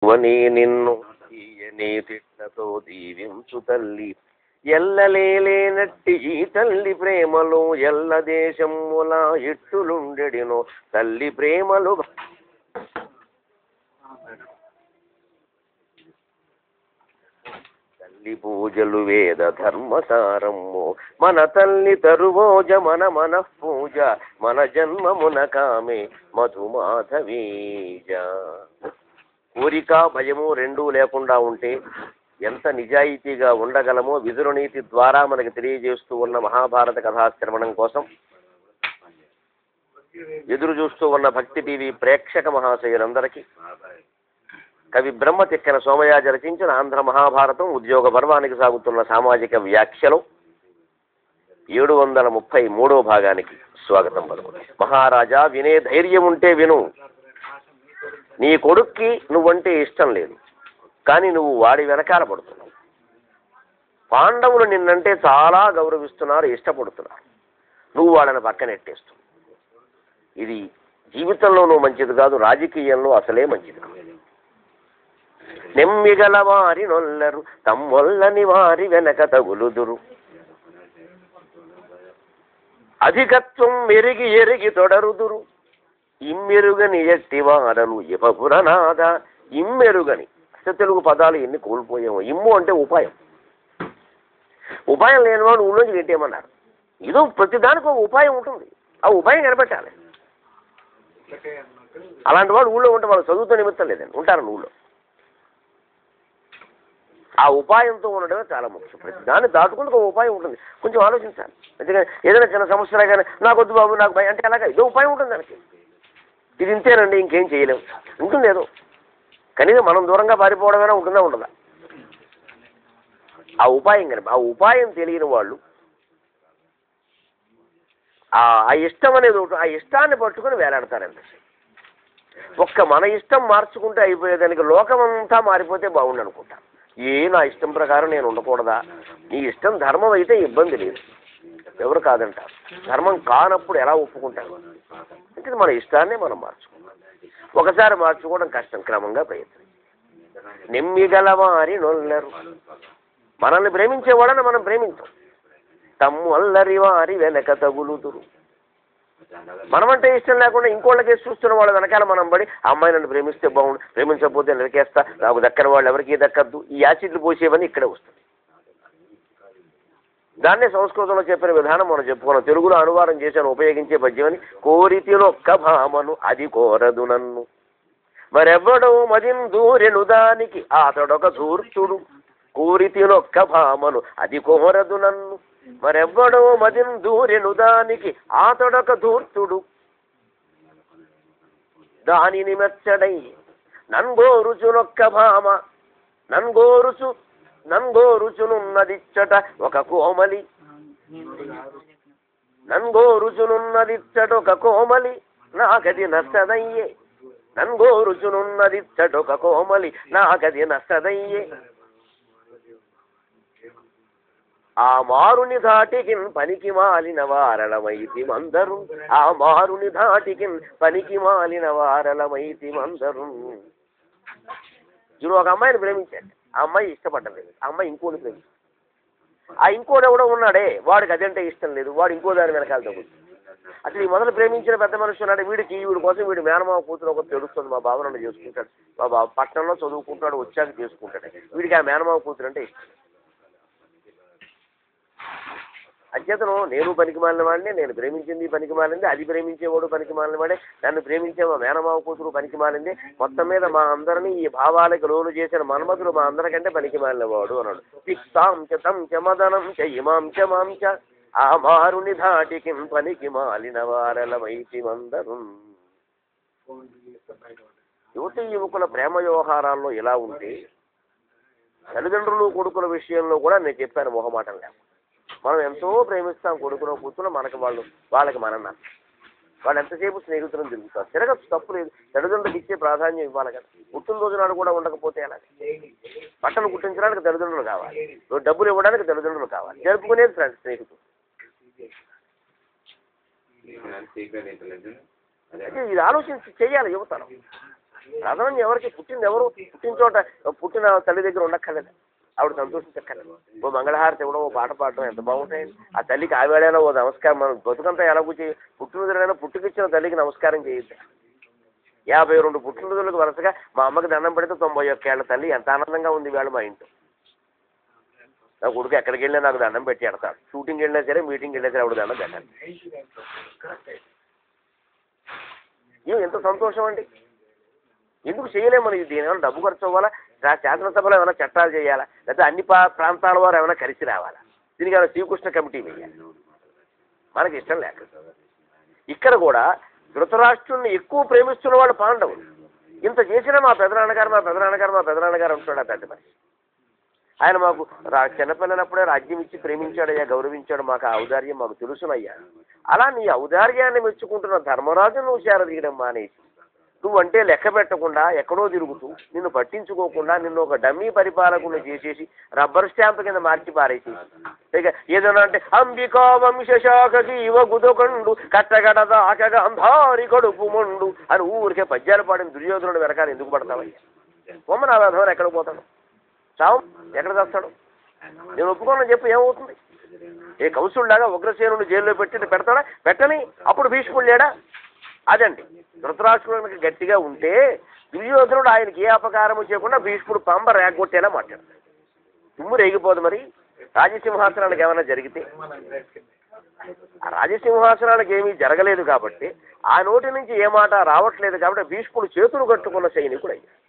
వని నిన్ను తీయని తిట్లతో దీవించు తల్లి ఎల్లలేనట్టి ఈ తల్లి ప్రేమలో ఎల్ల దేశముల ఇట్టులుండెడినో తల్లి ప్రేమలు తల్లి పూజలు వేద ధర్మసారము మన తల్లి తరువోజ మన మనఃపూజ మన జన్మమున కామే మధుమాధవీజ. కోరిక భయము రెండూ లేకుండా ఉంటే ఎంత నిజాయితీగా ఉండగలమో విదురనీతి ద్వారా మనకి తెలియజేస్తూ ఉన్న మహాభారత కథాశ్రవణం కోసం ఎదురు చూస్తూ ఉన్న భక్తి టీవీ ప్రేక్షక మహాశయులందరికీ కవి బ్రహ్మ తిక్కన సోమయాజి రచించిన ఆంధ్ర మహాభారతం ఉద్యోగ పర్వానికి సాగుతున్న సామాజిక వ్యాఖ్యలో 733వ భాగానికి స్వాగతం పలుకుతుంది. మహారాజా, వినే ధైర్యం ఉంటే విను. నీ కొడుక్కి నువ్వంటే ఇష్టం లేదు, కానీ నువ్వు వాడి వెనకాల పడుతున్నావు. పాండవులు నిన్నంటే చాలా గౌరవిస్తున్నారు, ఇష్టపడుతున్నారు. నువ్వు వాళ్ళని పక్కనెట్టేస్తున్నావు. ఇది జీవితంలోనూ మంచిది కాదు, రాజకీయంలో అసలే మంచిది కాదు. నెమ్మిగల వారి నొల్లరు తమ్మొల్లని వారి వెనక తగులుదురు, అధికత్వం ఎరిగి ఎరిగి తొడరుదురు, ఇమ్మెరుగని ఎట్టి వారను ఇపపురనాథ. ఇమ్మెరుగని తెలుగు పదాలు ఎన్ని కోల్పోయాము. ఇమ్ము అంటే ఉపాయం. ఉపాయం లేనివాడు ఊళ్ళోంచి గెట్టేయమన్నారు. ఏదో ప్రతిదానికి ఒక ఉపాయం ఉంటుంది, ఆ ఉపాయం కనిపెట్టాలి. అలాంటి వాడు ఊళ్ళో ఉంటే వాళ్ళు చదువుతో నిమిత్తం లేదండి, ఉంటారు ఊళ్ళో. ఆ ఉపాయంతో ఉండడమే చాలా ముఖ్యం. ప్రతి దాన్ని దాటుకుంటూ ఒక ఉపాయం ఉంటుంది. కొంచెం ఆలోచించాలి. ఎందుకంటే ఏదైనా చిన్న సమస్య కానీ నాకు వద్దు బాబు నాకు భయం అంటే అలాగా ఏదో ఉపాయం ఉంటుంది దానికి. ఇది ఇంతేనండి, ఇంకేం చేయలేము ఉంటుంది ఏదో. కనీసం మనం దూరంగా పారిపోవడమైనా ఉంటుందా ఉండదా? ఆ ఉపాయం కనుక ఆ ఉపాయం తెలియని వాళ్ళు ఆ ఇష్టం అనేది ఒకటి, ఆ ఇష్టాన్ని పట్టుకుని వేలాడతారండి. ఒక్క మన ఇష్టం మార్చుకుంటే అయిపోయేదానికి లోకమంతా మారిపోతే బాగుండు అనుకుంటా. నా ఇష్టం ప్రకారం నేను ఉండకూడదా? నీ ఇష్టం ధర్మం అయితే ఇబ్బంది లేదు, ఎవరు కాదంటారు. ధర్మం కానప్పుడు ఎలా ఒప్పుకుంటారు? అంటే మన ఇష్టాన్ని మనం మార్చుకుంటాం. ఒకసారి మార్చుకోవడం కష్టం, క్రమంగా ప్రయత్నం. నెమ్మిగలవారి నొల్లరు, మనల్ని ప్రేమించేవాడని మనం ప్రేమించాం. తమ్మొల్లరి వారి వెనక తగులుదురు, మనమంటే ఇష్టం లేకుండా ఇంకోళ్ళకి చూస్తున్న వాళ్ళ వెనకాల మనం పడి అమ్మాయి నన్ను ప్రేమిస్తే బాగుండు, ప్రేమించకపోతే నరికేస్తా, నాకు దక్కని వాళ్ళు ఎవరికి దక్కద్దు, ఈ యాసిడ్లు పోసేవన్నీ ఇక్కడే వస్తుంది. దాన్నే సంస్కృతంలో చెప్పిన విధానం మనం చెప్పుకున్నాం. తెలుగులో అనువాదం చేశాను, ఉపయోగించే పద్యమని. కోరితినొక్క భామను అది కోరదు నన్ను, మరెవ్వడో మదిన్ దూరెను దానికి అతడొక ధూర్తుడు. కోరితినొక్క భామను అది కోరదు నన్ను, మరెవ్వడో మదిన్ దూరెను దానికి అతడొక ధూర్తుడు. దానిని మెచ్చడై నన్గోరుచునొక్క భామ, నన్గోరుచునున్నదిచ్చట ఒక కోమలి, నన్గోరుచునున్నదిచ్చట ఒక కోమలి నాకది నచ్చదయ్యే, నన్గోరుచునున్నదిచ్చట ఒక కోమలి నాకది నచ్చదయ్యే. ఆ మారుని ధాటికిన్ పనికి మాలిన వారలమైతి మందరు, ఆ మారుని ధాటికిన్ పనికి మాలిన వారలమైతి మందరు. ఒక అమ్మాయిని ప్రేమించాడు, ఆ అమ్మాయి ఇష్టపడలేదు, ఆ అమ్మాయి ఇంకోటి ప్రేమించాడు. ఆ ఇంకోటి ఎవడో ఉన్నాడే, వాడికి అదంటే ఇష్టం లేదు, వాడు ఇంకో దాని వెనకాల తగ్గుతుంది. అసలు ఈ మొదలు ప్రేమించిన పెద్ద మనిషి ఉన్నాడు, వీడి కోసం వీడి మేనమావ కూతురు ఒక తెలుస్తుంది, మా బావ నన్ను చేసుకుంటాడు, మా బావ పట్టణంలో చదువుకుంటాడు, వచ్చాక చేసుకుంటాడు. వీడికి ఆ మేనమావ కూతురు అంటే ఇష్టం. అధ్యతను నేను పనికి మాలిన వాడిని, నేను ప్రేమించింది పనికి మాలింది, అది ప్రేమించేవాడు పనికి మాలిన వాడే, నన్ను ప్రేమించే మా మేనమావ కూతురు పనికి మాలింది, మొత్తం మీద మా అందరినీ ఈ భావాలకు లోను చేసిన మన్మధుడు మా అందరికంటే పనికి మాలిన వాడు అన్నాడు. తిక్తాం చ తం చ మదనం చ ఇమాం చ మాం చ ఆ మారుని ధాటికి పనికి మాలిన వారలమైతి మందరు. యువతి యువకుల ప్రేమ వ్యవహారాల్లో ఇలా ఉంటే తల్లిదండ్రులు కొడుకుల విషయంలో కూడా నేను చెప్పాను మొహమాటం లేక. మనం ఎంతో ప్రేమిస్తాం కొడుకులో కూతురు, వాళ్ళకి మనం వాళ్ళు ఎంతసేపు స్నేహితులను తిరుగుతారు. తిరగచ్చు, తప్పు లేదు. తల్లిదండ్రులకు ఇచ్చే ప్రాధాన్యం ఇవ్వాలి కదా. పుట్టినరోజు నాడు కూడా ఉండకపోతే ఎలా? బట్టలు కుట్టించడానికి తల్లిదండ్రులు కావాలి, డబ్బులు ఇవ్వడానికి తల్లిదండ్రులు కావాలి, జరుపుకునేది స్నేహితులు. ఇది ఆలోచించి చేయాలి యువతరం. ప్రథమం ఎవరికి పుట్టింది ఎవరు పుట్టిన చోట పుట్టిన తల్లి దగ్గర ఉండక్కర్లేదు, ఆవిడ సంతోషించక్కర్లేదు. ఓ మంగళహారతి ఇవ్వడం, ఓ పాట పాడడం ఎంత బాగుంటాయండి. ఆ తల్లికి ఆవేళలో ఓ నమస్కారం, మనం బతుకంతా ఎలా కూర్చి పుట్టినరోజులైనా పుట్టుకిచ్చిన తల్లికి నమస్కారం చేయొద్దు. 52 పుట్టినరోజులకు వరుసగా మా అమ్మకి దండం పెడితే 91 ఏళ్ల తల్లి ఎంత ఆనందంగా ఉంది వేళ మా ఇంట్లో. నా కొడుకు ఎక్కడికి వెళ్ళినా నాకు దండం పెట్టి ఎడతాడు. షూటింగ్ వెళ్ళినా సరే, మీటింగ్ వెళ్ళినా సరే ఆవిడ దండం పెట్టాలి. ఎంత సంతోషం అండి. ఎందుకు చేయలేము మనం? దీని ఏమైనా డబ్బు ఖర్చు అవ్వాలా? శాసనసభలో ఏమైనా చట్టాలు చేయాలా? లేకపోతే అన్ని ప్రాంతాల వారు ఏమైనా కలిసి రావాలా? దీనికి ఏమైనా శ్రీకృష్ణ కమిటీ వేయాలి? మనకి ఇష్టం లేక. ఇక్కడ కూడా ధృతరాష్ట్రుడిని ఎక్కువ ప్రేమిస్తున్న వాళ్ళు పాండవులు. ఇంత చేసినా మా పెదనాన్నగారు అంటున్నాడు ఆ పెద్ద మనిషి. ఆయన మాకు చిన్నపిల్లలప్పుడే రాజ్యం ఇచ్చి ప్రేమించాడయ్యా, గౌరవించాడు, మాకు ఆ ఔదార్యం మాకు తెలుసునయ్యా. అలా నీ ఔదార్యాన్ని మెచ్చుకుంటున్న ధర్మరాజు నువ్వు చేరదీయడం మానేసి, నువ్వంటే లెక్క పెట్టకుండా ఎక్కడో తిరుగుతూ, నిన్ను పట్టించుకోకుండా నిన్ను ఒక డమ్మీ పరిపాలకుని చేసేసి రబ్బర్ స్టాంప్ కింద మార్చి పారేసేసి, ఇక ఏదైనా అంటే అంబికా వంశశాఖకి ఇవ గుదకండు కట్టగడద ఆకగా అంధారి కడుపు మొండు అని ఊరికే పద్యాలు పాడిన దుర్యోధనుడు వెనకాల ఎందుకు పడతావయ్యా? బొమ్మ నా వ్యధం ఎక్కడికి పోతాడు? చావు ఎక్కడ చేస్తాడు? నేను ఒప్పుకోనని చెప్పి ఏమవుతుంది? ఏ కౌశుల్లాగా ఉగ్రసేనుడు జైల్లో పెడతాడా? పెట్టని. అప్పుడు భీష్ముడు లేడా? అదండి. ధృతరాష్ట్రుడికి గట్టిగా ఉంటే దుర్యోధనుడు ఆయనకి ఏ అపకారము చేయకుండా భీష్ముడు పంబ రేగొట్టేలా మాట్లాడతాడు. తుమ్ము రేగిపోదు. మరి రాజసింహాసనానికి ఏమైనా జరిగితే, ఆ రాజసింహాసనానికి ఏమీ జరగలేదు కాబట్టి, ఆ నోటి నుంచి ఏ మాట రావట్లేదు కాబట్టి భీష్ముడు చేతులు కట్టుకున్న సైనికుడు అయ్యాడు.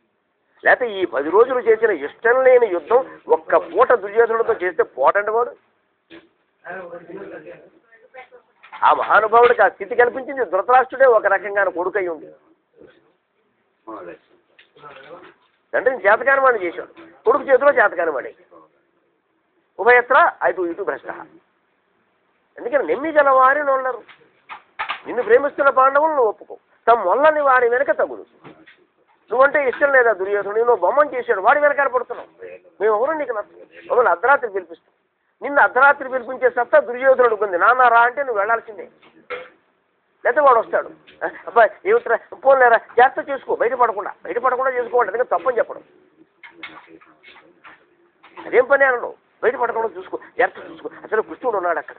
లేకపోతే ఈ 10 రోజులు చేసిన ఇష్టం లేని యుద్ధం ఒక్క పూట దుర్యోధనుడితో చేస్తే పోటండి వాడు. ఆ మహానుభావుడికి ఆ స్థితి కల్పించింది ధృతరాష్ట్రుడే ఒక రకంగా కొడుకై ఉంది. తండ్రిని చేతకాని వాడిని చేశాడు, కొడుకు చేతిలో చేతకాని వాడే. ఉభయత్ర అటు ఇటు భ్రష్ట. ఎందుకని నెమ్మి గల వారిని ఉన్నారు. నిన్ను ప్రేమిస్తున్న పాండవులు నువ్వు ఒప్పుకో, తమ వల్లని వారి వెనక తగులు. నువ్వంటే ఇష్టం లేదా దుర్యోధనుడు? నువ్వు బొమ్మను చేశాడు, వాడి వెనకాల పడుతున్నావు. మేము ఎవరు నీకు నచ్చదు, మమ్మల్ని అర్ధరాత్రి పిలిపిస్తాం. నిన్ను అర్ధరాత్రి పిలిపించే సత్తా దుర్యోధనుడికి ఉంది. నాన్న రా అంటే నువ్వు వెళ్లాల్సిందే, లేకపోతే వాడు వస్తాడు. అబ్బాయి ఏమిట్రా పోలేరా, జాగ్రత్త చేసుకో, బయటపడకుండా చేసుకోవాలి. ఎందుకంటే తప్పని చెప్పడం అదేం పని అనను. బయటపడకుండా చూసుకో, జాగ్రత్త చూసుకో. అసలు కృష్ణుడు ఉన్నాడు అక్కడ.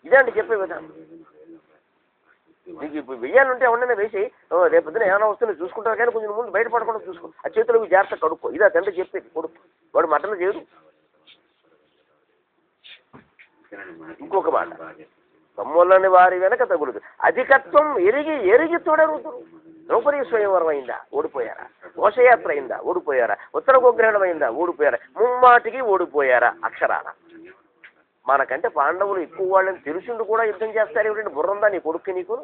ఇదే అండి చెప్పే విధానం. నీకు ఇప్పుడు వెయ్యాలంటే ఎవరైనా వేసి రేపొద్దున ఏమైనా వస్తుంది చూసుకుంటారు, కానీ కొంచెం ముందు బయటపడకుండా చూసుకో, ఆ చేతులు జాగ్రత్త కడుక్కో. ఇదే తండ్రి చెప్పేది కొడుకు. వాడు మటలు చేయడు. ఇంకొక మాట, తమ్ముళ్ళని వారి వెనక తగులుదు. అధికత్వం ఎరిగి తోడరుగుతురు. ద్రౌపది స్వయంవరం అయిందా? ఓడిపోయారా? ఘోషయాత్ర అయిందా? ఓడిపోయారా? ఉత్తర గోగ్రహణం అయిందా? ఓడిపోయారా? ముమ్మాటికి ఓడిపోయారా? అక్షరాల. మనకంటే పాండవులు ఎక్కువ వాళ్ళని తెలుసుండి కూడా యుద్ధం చేస్తారు. ఏమిటంటే బుర్రందా నీ కొడుక్కి నీకు?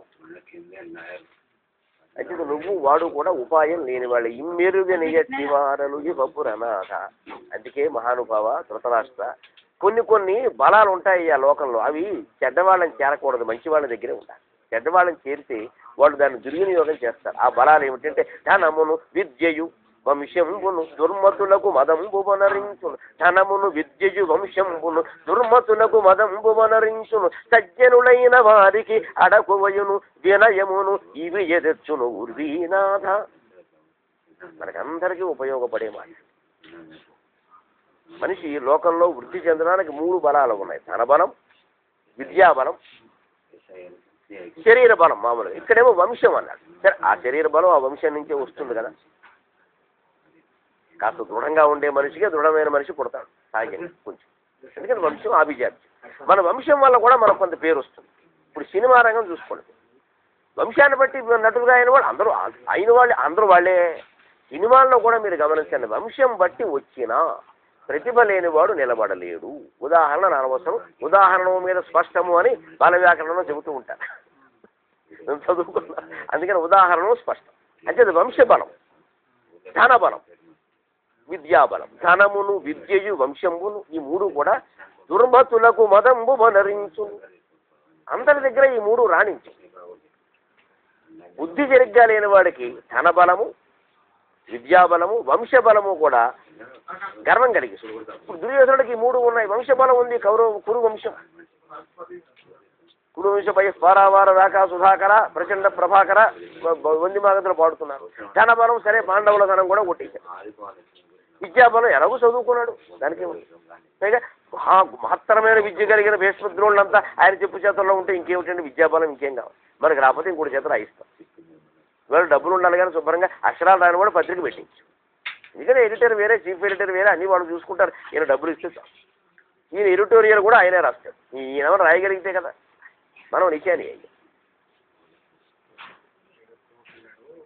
అయితే నువ్వు వాడు కూడా ఉపాయం లేని వాళ్ళు. ఇమ్మెరుగని వారలు ఇవ్వపురనాథ. అందుకే మహానుభావ ధృతరాష్ట్ర, కొన్ని బలాలు ఉంటాయి ఆ లోకంలో. అవి చెడ్డవాళ్ళని చేరకూడదు, మంచి వాళ్ళ దగ్గరే ఉండాలి. చెడ్డవాళ్ళని చేరితే వాళ్ళు దాన్ని దుర్వినియోగం చేస్తారు. ఆ బలాలు ఏమిటంటే ధనమును విద్యయు వంశంబును దుర్మతులకు మదంబువనరించును. ధనమును విద్యయు వంశంబును దుర్మతులకు మదంబువనరించును. సజ్జనులైన వారికి అడకువయును వినయమును ఇవి ఎదెచ్చును ఉర్వీనాథ. మనకందరికీ ఉపయోగపడే మాట. మనిషి లోకంలో వృద్ధి చెందడానికి 3 బలాలు ఉన్నాయి: ధనబలం, విద్యాబలం, శరీర బలం. మామూలుగా ఇక్కడేమో వంశం అన్నాడు. సరే, ఆ శరీర బలం ఆ వంశం నుంచే వస్తుంది కదా. కాస్త దృఢంగా ఉండే మనిషిగా దృఢమైన మనిషి పుడతాడు సాగే కొంచెం. ఎందుకంటే వంశం ఆభిజాత్యం. మన వంశం వల్ల కూడా మనకు కొంత పేరు వస్తుంది. ఇప్పుడు సినిమా రంగం చూసుకోండి, వంశాన్ని బట్టి నటులుగా అయిన వాళ్ళు అందరూ వాళ్ళే. సినిమాల్లో కూడా మీరు గమనించండి, వంశం బట్టి వచ్చిన ప్రతిభ లేనివాడు నిలబడలేడు. ఉదాహరణ అనవసరం, ఉదాహరణ మీద స్పష్టము అని బాల వ్యాకరణంలో చెబుతూ ఉంటారు, చదువుకున్నా. అందుకని ఉదాహరణం స్పష్టం. అంటే అది వంశబలం, ధనబలం, విద్యాబలం. ధనమును విద్యయు వంశంబును, ఈ 3 కూడా దుర్మతులకు మదంబు వనరించు. అందరి దగ్గర ఈ 3 రాణించు. బుద్ధి సరిగ్గా లేని వాడికి ధనబలము, విద్యాబలము, వంశబలము కూడా గర్వం కలిగిస్తుంది. ఇప్పుడు దుర్యోధనుడికి 3 ఉన్నాయి. వంశబలం ఉంది, కురు వంశం. కురువంశపై పారావార దాకా సుధాకర ప్రచండ ప్రభాకర వంది మాగతులు పాడుతున్నారు. ధనబలం సరే పాండవుల ధనం కూడా కొట్టేశారు. విద్యాబలం ఎలాగూ చదువుకున్నాడు, దానికి పైగా మహత్తరమైన విద్య కలిగిన భీష్మద్రోణులంతా ఆయన చెప్పు చేతుల్లో ఉంటే ఇంకేమిటండి విద్యాబలం, ఇంకేం కావాలి. మనకు రాకపోతే ఇంకోటి చేతులు రాయిస్తాం. ఇవాళ డబ్బులు ఉండాలి కానీ శుభ్రంగా అక్షరాలు రాని కూడా పత్రిక పెట్టించు. ఎందుకంటే ఎడిటర్ వేరే, చీఫ్ ఎడిటర్ వేరే, అన్ని వాళ్ళు చూసుకుంటారు. ఈయన డబ్బులు ఇస్తే ఈయన ఎడిటోరియల్ కూడా ఆయనే రాస్తాడు. ఈయన రాయగలిగితే కదా మనం నిశాని అయ్యి.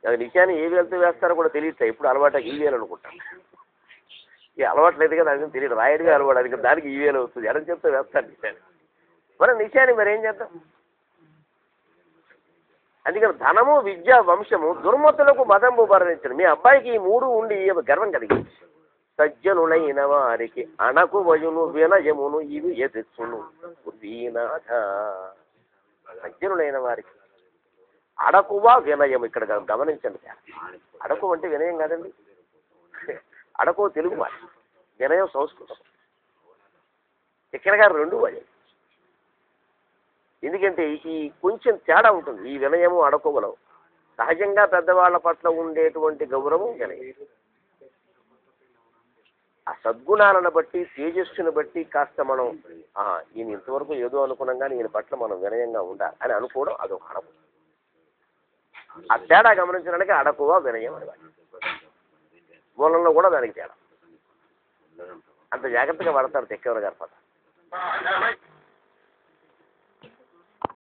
అది నిశాని ఏ వేలతో వేస్తారో కూడా తెలియదు. ఇప్పుడు అలవాటు ఈ వేలు అనుకుంటాను. ఈ అలవాటు లేదు కదా, అది తెలియదు. రాయడిగా అలవాటు, అది దానికి ఈ వేలు వస్తుంది. ఎలా చెప్తే వేస్తాను నిశాని. మనం నిశాని మరి ఏం చేద్దాం. అందుకని ధనము, విద్య, వంశము దుర్మతులకు మదంబు భరణించను. మీ అబ్బాయికి ఈ మూడు ఉండి గర్వం కలిగింది. సజ్జనులైన వారికి అణకు వయును వినయమును ఇవి ఎదుర్చును వీనాథ. సజ్జనులైన వారికి అడకువ వినయం. ఇక్కడ గమనించండి, అడకు అంటే వినయం కాదండి. అడకు తెలుగు మాట, వినయం సంస్కృతం. ఇక్కడ గారు రెండు వాయి. ఎందుకంటే ఈ కొంచెం తేడా ఉంటుంది ఈ వినయము అడకువలో. సహజంగా పెద్దవాళ్ల పట్ల ఉండేటువంటి గౌరవం వినయం. ఆ సద్గుణాలను బట్టి, తేజస్సును బట్టి కాస్త మనం ఈయన ఇంతవరకు ఏదో అనుకున్నాం కానీ ఈయన పట్ల మనం వినయంగా ఉండాలి అని అనుకోవడం అదొక అడపు. ఆ తేడా గమనించడానికి అడకువ వినయం అని మూలంలో కూడా దానికి తేడా. అంత జాగ్రత్తగా వాడతారు తెక్కవర గారి పట్ల.